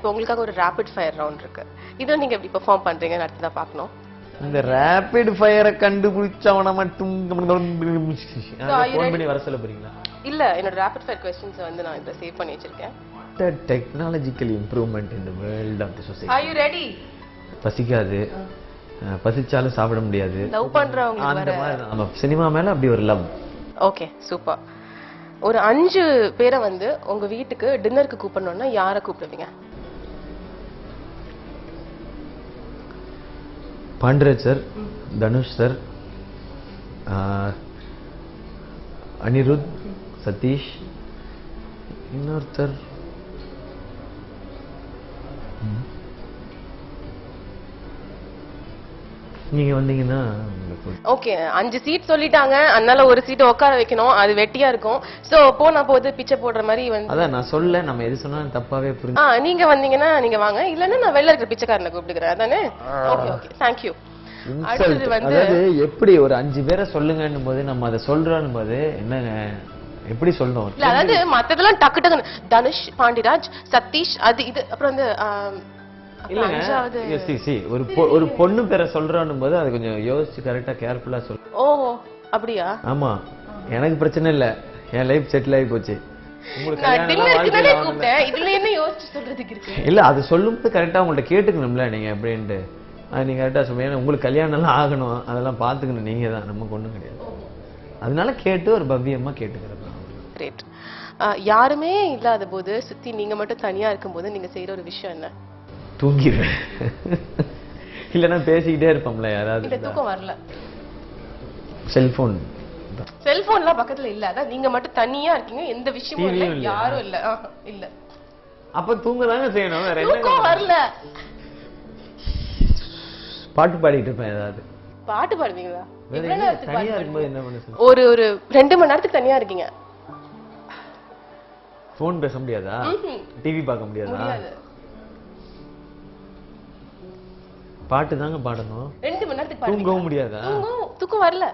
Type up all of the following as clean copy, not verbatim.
இப்போ உங்களுக்காக ஒரு ரேபிட் ஃபயர் ரவுண்ட் இருக்கு. இதுல நீங்க எப்படி பெர்ஃபார்ம் பண்றீங்கன்னு அடுத்து தான் பார்க்கணும். இந்த ரேபிட் ஃபயரை கண்டுபிடிச்சவன மட்டும் ஃபோன் பண்ணி வர சொல்ல போறீங்களா? இல்ல, என்னோட ரேபிட் ஃபயர் क्वेश्चंस வந்து நான் இத சேவ் பண்ணி வச்சிருக்கேன். The technological improvement in the world of the society. Are you ready? பசிக்காது, பசிச்சாலும் சாப்பிட முடியாது. லவ் பண்றவங்க அந்த மாதிரி நம்ம சினிமா மேல அப்படி ஒரு லவ். Okay, super. ஒரு 5 பேரை வந்து உங்க வீட்டுக்கு டின்னருக்கு கூப்பிடணும்னா யாரை கூப்பிடுவீங்க? பாண்டராஜ் சார், தனுஷ் சார், அனிருத், சதீஷ், இன்னொருத்தர் நீங்க வந்தீங்கன்னா ஓகே. 5 சீட் சொல்லிட்டாங்க, அதனால ஒரு சீட் உட்கார வைக்கணும், அது வெட்டியா இருக்கும். சோ போனா போது பிச்சை போடுற மாதிரி வந்து அதான் நான் சொல்ல, நம்ம எது சொன்னாலும் தப்பாவே புரிஞ்சு. நீங்க வந்தீங்கன்னா நீங்க வாங்க, இல்லன்னா நான் வெளில இருக்கிற பிச்சைக்காரனை கூப்பிடுறேன். அதானே? Okay okay, thank you. அடுத்து வந்து அதாவது எப்படி ஒரு 5 பேரை சொல்லுங்கன்னும் போது நம்ம அதை சொல்றோம் போது என்னங்க எப்படி சொல்லணும்? இல்ல, அதாவது மத்ததெல்லாம் டக்கு டக்குன்னு தனுஷ், பாண்டிராஜ், சதீஷ், அது இது அப்புறம் வந்து இல்லங்க, ஒரு பொண்ணு பேரை சொல்றோம் போது அது கொஞ்சம் யோசிச்சு கரெக்டா கேர்ஃபுல்லா சொல்லு. ஓஹோ, அப்படியா? ஆமா, எனக்கு பிரச்சனை இல்ல, என் லைஃப் செட்டில் ஆகி போச்சு. இதுல என்ன யோசிச்சு சொல்றதுக்கு இருக்கு? இல்ல, அது சொல்லும்போது கரெக்டா உங்கள்ட்ட கேட்டுக்கணும்ல நீங்க எப்படின்ட்டு. நீங்க கரெக்டா சொல்லுங்க, உங்களுக்கு கல்யாணம் எல்லாம் ஆகணும், அதெல்லாம் பாத்துக்கணும் நீங்க தான், நமக்கு ஒண்ணும் கிடையாது. அதனால கேட்டு ஒரு பவ்யமா கேட்டுக்கிறேன். கிரேட். யாருமே இல்லாத போது சுத்தி நீங்க மட்டும் தனியா இருக்கும்போது நீங்க செய்யற ஒரு விஷயம் என்ன? தூங்கிடுவேன். இல்லைன்னா பேசிக்கிட்டே இருப்போம்ல யாராவது. இல்ல, தூக்கம் வரல. செல்போன். செல்போன்லாம் பக்கத்துல இல்ல, அதான் நீங்க மட்டும் தனியா இருக்கீங்க, எந்த விஷயமும் இல்ல, யாரும் இல்ல. இல்ல, அப்ப தூங்கதாங்க செய்யணும், வேற என்ன? தூக்கம் வரல. பாட்டு பாடிட்டு இருப்பேன் ஏதாவது. பாட்டு பாடுவீங்களா? தனியா இருக்கும்போது என்ன பண்ண? ஒரு 2 மணி நேரத்துக்கு தனியா இருக்கீங்க. போன் பேச முடியாதா? டிவி பார்க்க முடியாதா? பாட்டு தாங்க பாடணும். 2 மணி நேரத்துக்கு தூங்கவும் முடியாதா? தூக்கம் வரல.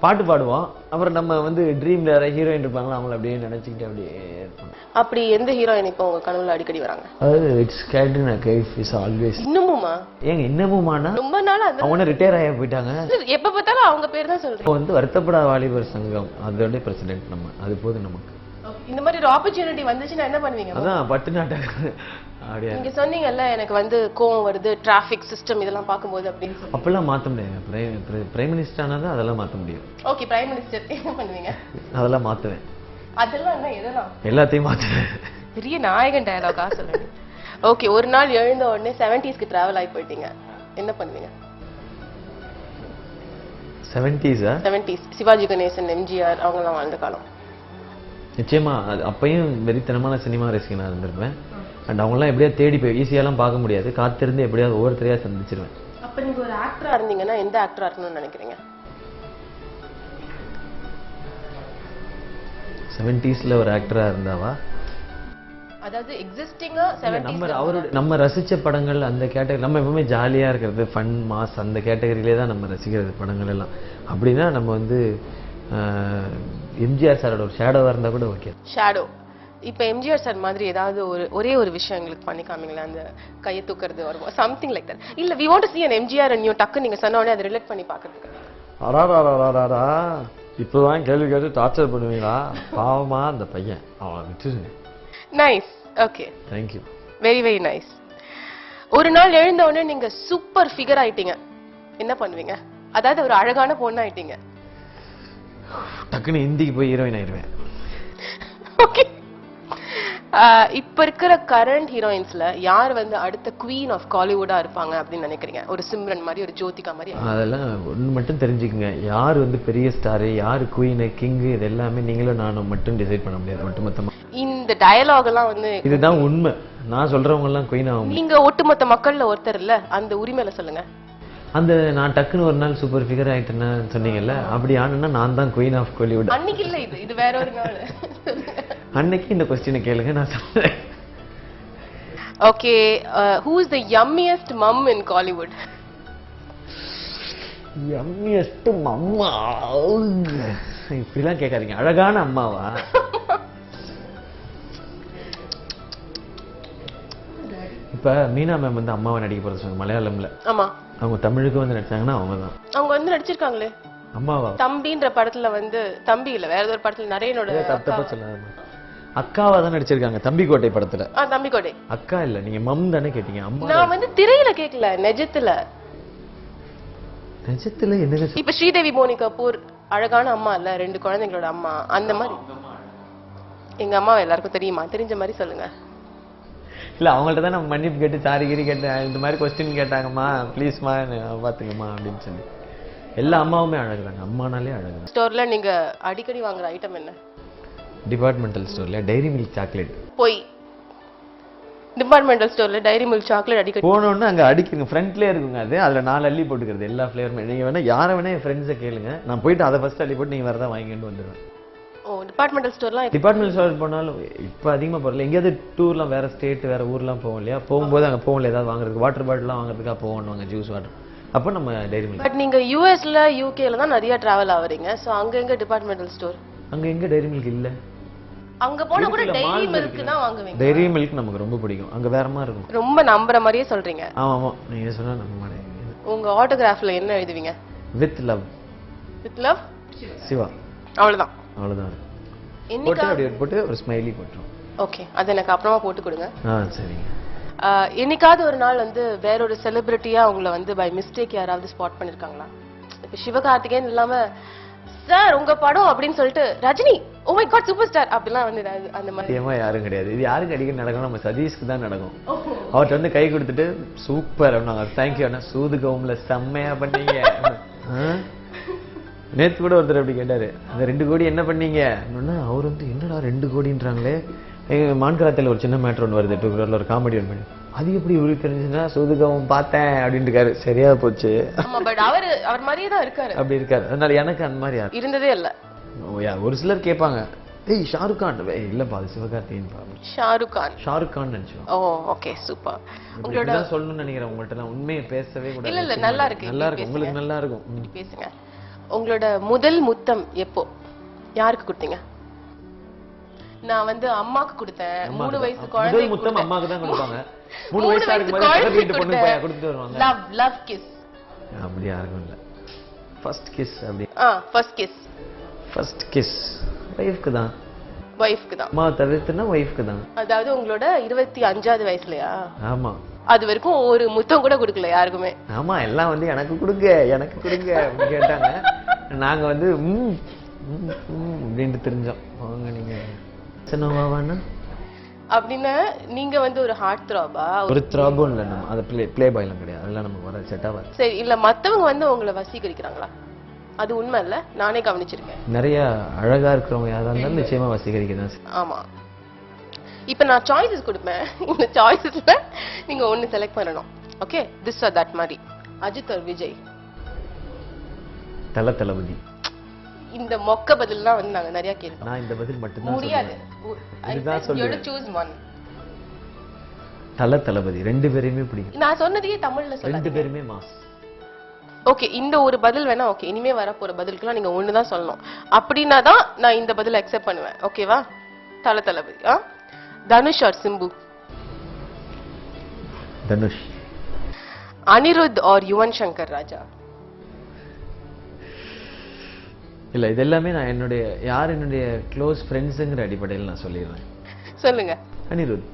பாட்டு பாடுவோம், அப்புறம் நம்ம வந்து ட்ரீம்ல ஹீரோயின் இருப்பாங்களா, அவங்கள அப்படியே நினைச்சுக்கிட்டு அப்படியே இருப்போம். அப்படி எந்த ஹீரோயின் இப்போ உங்க கனவுல அடிக்கடி வராங்க? அதாவது it's Katrina Kaif is always. இன்னமுமா? ஏங்க இன்னமுமானா? ரொம்ப நாளா. அவங்க ரிட்டையர் ஆகி போயிட்டாங்க. எப்ப பார்த்தாலும் அவங்க பேர் தான் சொல்றேன். இப்போ வந்து வருத்தப்படாத வாலிபர் சங்கம் அதோட பிரசிடென்ட் நம்ம, அது போதும் நமக்கு. இந்த மாதிரி ஒரு ஆப்பர்ச்சுனிட்டி வந்துச்சுன்னா என்ன பண்ணுவீங்க? அதான் பட்டு நாட்டக அப்படியே. நீங்க சொன்னீங்கல்ல எனக்கு வந்து கோவம் வருது, டிராஃபிக் சிஸ்டம் இதெல்லாம் பாக்கும்போது அப்படின்னு சொல்லி. அப்பெல்லாம் மாத்த முடியாது. பிரைம் மினிஸ்டர் ஆனாதான் அதெல்லாம் மாத்த முடியும். ஓகே, பிரைம் மினிஸ்டர் என்ன பண்ணுவீங்க? அதெல்லாம் மாத்துவேன். அதெல்லாம் என்ன, எதெல்லாம்? எல்லாத்தையும் மாத்துவேன். பெரிய நாயகன் டயலாகா சொல்லுங்க. ஓகே, ஒரு நாள் எழுந்த உடனே 70ஸ்க்கு டிராவல் ஆகி போயிட்டீங்க, என்ன பண்ணுவீங்க? 70s சிவாஜி கணேசன், எம்ஜிஆர் அவங்கெல்லாம் வாழ்ந்த காலம். நிச்சயமா அப்பயும் வெறித்தனமான சினிமா ரசிகனா இருந்திருப்பேன். அண்ட் அவங்கெல்லாம் எப்படியா தேடி போய் ஈஸியாலாம் பார்க்க முடியாது, காத்திருந்து எப்படியாவது ஒவ்வொருத்தரையா சந்திச்சிருவேன். அப்ப நீங்க ஒரு ஆக்டரா இருந்தீங்கன்னா எந்த ஆக்டரா இருக்கணும்னு நினைக்கிறீங்க? 70ஸ்ல ஒரு ஆக்டரா இருந்தாவா? அதாவது எக்ஸிஸ்டிங்கா 70s நம்ம ரசிச்ச படங்கள் அந்த கேட்டகரி, நம்ம எப்பவுமே ஜாலியா இருக்கிறது, ஃபன் மாஸ் அந்த கேட்டகரியிலே தான் நம்ம ரசிக்கிறது படங்கள் எல்லாம். அப்படின்னா நம்ம வந்து எம்ஜிஆர் சாரோட ஒரு ஷேடோவா இருந்தா கூட ஓகே. ஷேடோ. இப்ப எம்ஜிஆர் சார் மாதிரி ஏதாவது ஒரே ஒரு விஷயம் எங்களுக்கு பண்ணி காமிங்களா? அந்த கையை தூக்குறது வரும், சம்திங் லைக் தட். இல்ல, we want to see an MGR and you டக்கு நீங்க சொன்ன உடனே அதை ரிலேட் பண்ணி பாக்குறதுக்கு. அடாடாடாடாடா, இப்பதான் கேள்வி கேட்டு டார்ச்சர் பண்ணுவீங்களா? பாவமா அந்த பையன், அவன் விட்டுருங்க. Nice, okay, thank you, very very nice. ஒரு நாள் எழுந்த உடனே நீங்க சூப்பர் ஃபிகர் ஆயிட்டீங்க, என்ன பண்ணுவீங்க? அதாவது ஒரு அழகான பொண்ணு ஆயிட்டீங்க. டக்குன்னு ஹிந்திக்கு போய் ஹீரோயின் ஆயிடுவேன். ஓகே, இப்ப இருக்கிற கரண்ட் ஹீரோயின்ஸ்ல யார் வந்து அடுத்த குவீன் ஆஃப் காலிவுட்டா இருப்பாங்க அப்படின்னு நினைக்கிறீங்க? ஒரு சிம்ரன் மாதிரி, ஒரு ஜோதிகா மாதிரி? அதெல்லாம் ஒன்று மட்டும் தெரிஞ்சுக்குங்க, யார் வந்து பெரிய ஸ்டாரு, யார் குவீனு, கிங்கு, இது எல்லாமே நீங்களும் நானும் மட்டும் டிசைட் பண்ண முடியாது ஒட்டுமொத்தமா. இந்த டயலாக் எல்லாம் வந்து இதுதான் உண்மை. நான் சொல்றவங்க எல்லாம் குவீன் ஆகும். நீங்க ஒட்டுமொத்த மக்கள்ல ஒருத்தர் இல்ல, அந்த உரிமையில சொல்லுங்க. அந்த நான் டக்குன்னு ஒரு நாள் சூப்பர் ஃபிகர் ஆயிட்டேன்னு சொன்னீங்கல்ல, அப்படி ஆனா நான் தான் குவீன் ஆஃப் கோலிவுட். அன்னைக்கு இல்ல, இது வேற ஒரு நாள். அன்னைக்கு இந்த क्वेश्चन கேளுங்க, நான் சொல்றேன். Okay, who is the yummiest mum in Collywood? yummiest mamma? இப்படிலாம் கேட்காதீங்க. அழகான அம்மாவா? இப்ப மீனா மேம் வந்து அம்மாவை நடிக்க போறது சொன்னாங்க மலையாளம்ல. ஆமா. அவங்க தமிழுக்கு வந்து நடிச்சாங்கன்னா அவங்க தான். அவங்க வந்து நடிச்சிருக்காங்களே. அம்மாவா? தம்பின்ற படத்துல வந்து தம்பி இல்ல வேற ஏதோ ஒரு படத்துல நரேனோட தப்பா சொல்லாதம்மா. அக்காவா தான் நடிச்சிருக்காங்க தம்பிக்கோட்டை படத்துல. தம்பிக்கோட்டை. அக்கா இல்ல, நீங்க மம் தானே கேட்டீங்க. அம்மா. நான் வந்து திரையில கேக்கல, நிஜத்துல. நிஜத்துல என்னங்க? இப்ப ஸ்ரீதேவி போனி கபூர் அழகான அம்மா இல்ல, 2 குழந்தைங்களோட அம்மா, அந்த மாதிரி. எங்க அம்மா எல்லாருக்கும் தெரியுமா? தெரிஞ்ச மாதிரி சொல்லுங்க. இல்ல அவங்கள்ட்ட தான் நம்ம மன்னிப்பு கேட்டு சாரி கிரி கேட்டு இந்த மாதிரி கொஸ்டின் கேட்டாங்கம்மா ப்ளீஸ்மா பாத்துக்கம்மா அப்படின்னு சொல்லி. எல்லா அம்மாவுமே அழகுதாங்க, அம்மானாலே அழகு. ஸ்டோர்ல நீங்க அடிக்கடி வாங்குற ஐட்டம் என்ன? டிபார்ட்மெண்டல் ஸ்டோர்ல டைரி மில்க் சாக்லேட். போய் டிபார்ட்மெண்டல் ஸ்டோர்ல டைரி மில்க் சாக்லேட் அடிக்கடி போனோன்னு அங்க அடிக்குங்க, ஃப்ரண்ட்லயே இருக்குங்க. அது அதுல 4 அள்ளி போட்டுக்கிறது எல்லா ஃபிளேவருமே. நீங்க வேணா யாரை வேணா என் ஃப்ரெண்ட்ஸை கேளுங்க, நான் போயிட்டு அதை ஃபர்ஸ்ட் அள்ளி போட்டு நீங்க வரதா வாங்கிட்டு வந்துடுவேன். ஓ டிபார்ட்மெண்டல் ஸ்டோர்லாம் டிபார்ட்மெண்டல் ஸ்டோர் போனாலும் இப்போ அதிகமாக போகல. எங்கேயாவது டூர்லாம் வேற ஸ்டேட் வேற ஊர்லாம் போவோம் இல்லையா, போகும்போது அங்கே போகல ஏதாவது வாங்குறதுக்கு வாட்டர் பாட்டிலாம் வாங்குறதுக்காக போவாங்க, ஜூஸ் வாட்டர். அப்போ நம்ம டைரி மில்க். பட் நீங்க யூஎஸ்ல யூகேல தான் நிறைய டிராவல் ஆவறீங்க. சோ அங்க எங்க டிபார்ட்மெண்டல் ஸ்டோர்? அங்க எங்க டைரி மில்க் இல்ல. அங்க போனா கூட டைரி மில்க் தான் வாங்குவீங்க. டைரி மில்க் நமக்கு ரொம்ப பிடிக்கும், அங்க வேற மாதிரி இருக்கும். ரொம்ப நம்புற மாதிரியே சொல்றீங்க. ஆமா ஆமா, நீங்க சொன்னா நம்ப மாட்டேங்க. உங்க ஆட்டோகிராஃப்ல என்ன எழுதுவீங்க? With love. With love Siva. அவ்வளவுதான். அவ்வளவுதான். போட்டு அப்படியே போட்டு ஒரு ஸ்மைலி போட்டுரும். ஓகே, அது எனக்கு அப்புறமா போட்டு கொடுங்க. சரிங்க. என்னைக்காவது ஒரு நாள் வந்து வேற ஒரு செலிபிரிட்டியா உங்களை வந்து பை மிஸ்டேக் யாராவது ஸ்பாட் பண்ணிருக்காங்களா? இப்ப சிவகார்த்திகேயன் இல்லாம சார் உங்க படம் அப்படின்னு சொல்லிட்டு Rajini oh my God super star அப்படிலாம் வந்து அந்த மாதிரி ஏமா யாரும் கிடையாது. இது யாருக்கு அடிக்கடி நடக்கும்? நம்ம சதீஷ்க்கு தான் நடக்கும். அவர்கிட்ட வந்து கை கொடுத்துட்டு சூப்பர் அப்படின்னாங்க, தேங்க்யூ அண்ணா, சூது கவும்ல செம்மையா பண்ணீங்க. நேத்து கூட ஒருத்தர் அப்படி கேட்டாரு, அந்த 2 கோடி என்ன பண்ணீங்க? அவர் வந்து என்னடா 2 கோடின்றாங்களே, மான்கராத்தில் ஒரு சின்ன மேட்டர் ஒன்று வருது, 2 crore ஒரு காமெடி ஒன்று பண்ணி, அது எப்படி இவருக்கு தெரிஞ்சுன்னா சூதுகவும் பார்த்தேன் அப்படின்னு இருக்காரு. சரியா போச்சு. அவர் மாதிரியே தான் இருக்காரு. அப்படி இருக்காரு. அதனால எனக்கு அந்த மாதிரி யார் இருந்ததே இல்ல. ஒரு சிலர் கேட்பாங்க, ஏய் ஷாருக் கான். இல்லப்பா அது சிவகார்த்திகேயன். ஷாருக் கான் நினைச்சோம். ஓ ஓகே சூப்பர். உங்களோட சொல்லணும்னு நினைக்கிறேன். உங்கள்ட்ட நான் உண்மையை பேசவே கூட இல்ல நல்லா இருக்கு. நல்லா இருக்கு, உங்களுக்கு நல்லா இருக்கும். பேசுங்க. உங்களோட முதல் முத்தம் எப்போ யாருக்கு கொடுத்தீங்க? நான் வந்து அம்மாக்கு கொடுத்தேன். 3 வயசு குழந்தை. முதல் முத்தம் அம்மாக்கு தான் கொடுப்பாங்க. 3 வயசா இருக்கும்போது பக்கத்து வீட்டு பொண்ணு பையன் கொடுத்துட்டு வருவாங்க. லவ் கிஸ் அப்படி யாருக்கும் இல்ல. ஃபர்ஸ்ட் கிஸ் அப்படி. ஃபர்ஸ்ட் கிஸ் வைஃப்க்கு தான். அம்மா தவிர்த்துனா வைஃப்க்கு தான். அதாவது உங்களோட 25வது வயசுலயா? ஆமா. அது வரைக்கும் ஒரு முத்தம் கூட கொடுக்கல யாருக்குமே? ஆமா, எல்லாம் வந்து எனக்கு கொடுங்க அப்படின்னு கேட்டாங்க. நாங்க வந்து அப்படின்ட்டு தெரிஞ்சோம். அவங்க நீங்க சின்னவாவானா அப்படின்னா நீங்க வந்து ஒரு ஹார்ட் த்ராபா? ஒரு த்ராபும் இல்ல, நம்ம அது ப்ளே பாய்லாம் கிடையாது, அதெல்லாம் நமக்கு வர செட் ஆகாது. சரி, இல்ல மத்தவங்க வந்து உங்களை வசீகரிக்கிறாங்களா? அது உண்மை இல்ல, நானே கவனிச்சிருக்கேன். நிறைய அழகா இருக்கிறவங்க யாரா இருந்தாலும் நிச்சயமா வசீகரிக்கதான். ஆமா. இப்ப நான் சாய்ஸஸ் கொடுப்பேன். இந்த சாய்ஸஸ்ல நீங்க ஒன்னு செலக்ட் பண்ணணும். ஓகே, திஸ் ஆர் தட் மாதிரி. அஜித் ஆர் விஜய்? தளபதி. இந்த மொக்க பதில்லாம் வந்து நாங்க நிறைய கேட்போம். நான் இந்த பதில் மட்டும் தான் முடியாது. இதுதான் சொல்லுவேன். You choose one. தளபதி 2 பேரையுமே பிடிக்கும். நான் சொன்னதையே தமிழ்ல சொல்லுங்க. 2 பேருமே மாஸ். ஓகே, இந்த ஒரு பதில் வேணா ஓகே. இனிமே வர போற பதிலுக்குலாம் நீங்க ஒன்னு தான் சொல்லணும். அப்படினா தான் நான் இந்த பதில் அக்செப்ட் பண்ணுவேன். ஓகேவா? தளபதி. தனுஷ் ஆர் சிம்பு? தனுஷ். அனிருத் ஆர் யுவன் சங்கர் ராஜா? இல்ல, இது எல்லாமே நான் என்னுடைய க்ளோஸ் ஃப்ரெண்ட்ஸ்ங்கற அடிப்படையில் நான் சொல்லிடுறேன். சொல்லுங்க. அனிருத்.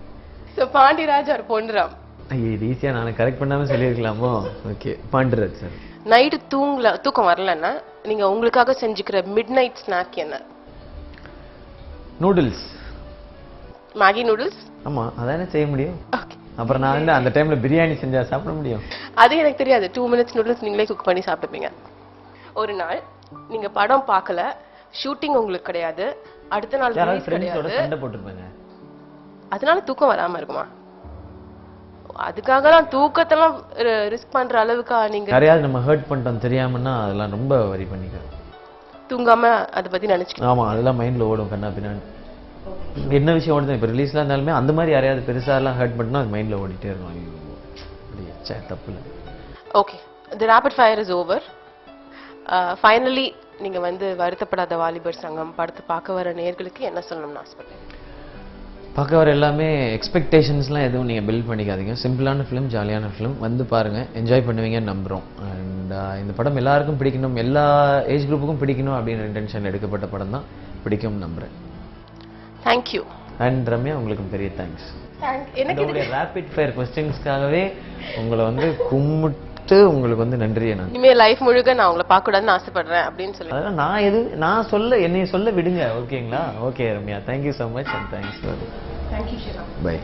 So Pandiraj or Ponram? ஐயே, இது ஈஸியா நான் கரெக்ட் பண்ணாம சொல்லிருக்கலாமோ? Okay, Pandiraj sir. நைட் தூக்கம் வரலன்னா நீங்க உங்களுக்காக செஞ்சுக்கிற மிட் நைட் ஸ்நாக் என்ன? நூடுல்ஸ். Maggi noodles? ஆமா, அதானே செய்ய முடியும். அப்புறம் நான் வந்து அந்த டைம்ல பிரியாணி செஞ்சா சாப்பிட முடியும்? அது எனக்கு தெரியாது. 2 minutes நூடுல்ஸ் நீங்களே குக் பண்ணி சாப்பிடுவீங்க. ஒரு நாள் நீங்க படம் பார்க்கல, ஷூட்டிங் உங்களுக்கு கிடையாது, அடுத்த நாள் ரிலீஸ் கிடையாது, சண்டை போட்டுருப்பாங்க, அதனால தூக்கம் வராம இருக்குமா? அதுக்காக தான் தூக்கத்தெல்லாம் ரிஸ்க் பண்ற அளவுக்கு நீங்க யாரையாவது நம்ம ஹர்ட் பண்ணிட்டோம் தெரியாமன்னா அதெல்லாம் ரொம்ப வரி பண்ணிக்கிறோம். தூங்காம அதை பத்தி நினைச்சுக்கலாம். ஆமா, அதெல்லாம் மைண்ட்ல ஓடும் கண்ணா பின்னாடி. என்ன விஷயம் ஓடுது இப்போ ரிலீஸ்லாம் இருந்தாலுமே அந்த மாதிரி யாரையாவது பெருசாலாம் ஹர்ட் பண்ணா அது மைண்ட்ல ஓடிட்டே இருக்கும். ஐயோ தப்பு இல்லை. Okay, the rapid fire is over. Finally நீங்க வந்து வருத்தப்படாத வாலிபர் சங்கம் படத்தை பார்க்க வர நேயர்களுக்கு என்ன சொல்லணும்னு ஆசைப்படுறேன்? பார்க்க வர எல்லாமே எக்ஸ்பெக்டேஷன்ஸ்லாம் எதுவும் நீங்கள் பில்ட் பண்ணிக்காதீங்க. சிம்பிளான ஃபிலிம், ஜாலியான ஃபிலிம், வந்து பாருங்கள், என்ஜாய் பண்ணுவீங்கன்னு நம்புகிறோம். அண்ட் இந்த படம் எல்லாருக்கும் பிடிக்கணும், எல்லா ஏஜ் குரூப்புக்கும் பிடிக்கணும் அப்படின்னு இன்டென்ஷன் எடுக்கப்பட்ட படம் தான். பிடிக்கும்னு நம்புகிறேன். தேங்க்யூ. அண்ட் ரம்யா, உங்களுக்கு பெரிய தேங்க்ஸ். எனக்கு உங்களுடைய ரேபிட் ஃபயர் கொஸ்டின்ஸ்க்காகவே உங்களை வந்து கும்பிட்டு உங்களுக்கு வந்து நன்றியை நான். இனிமே லைஃப் முழுக்க நான் உங்களை பார்க்க கூடாதுன்னு ஆசைப்படுறேன் அப்படின்னு சொல்லி. அதெல்லாம் நான் சொல்ல என்னைய சொல்ல விடுங்க. ஓகேங்களா? Okay Ramya, thank you so much and thanks. Thank you Siva. By.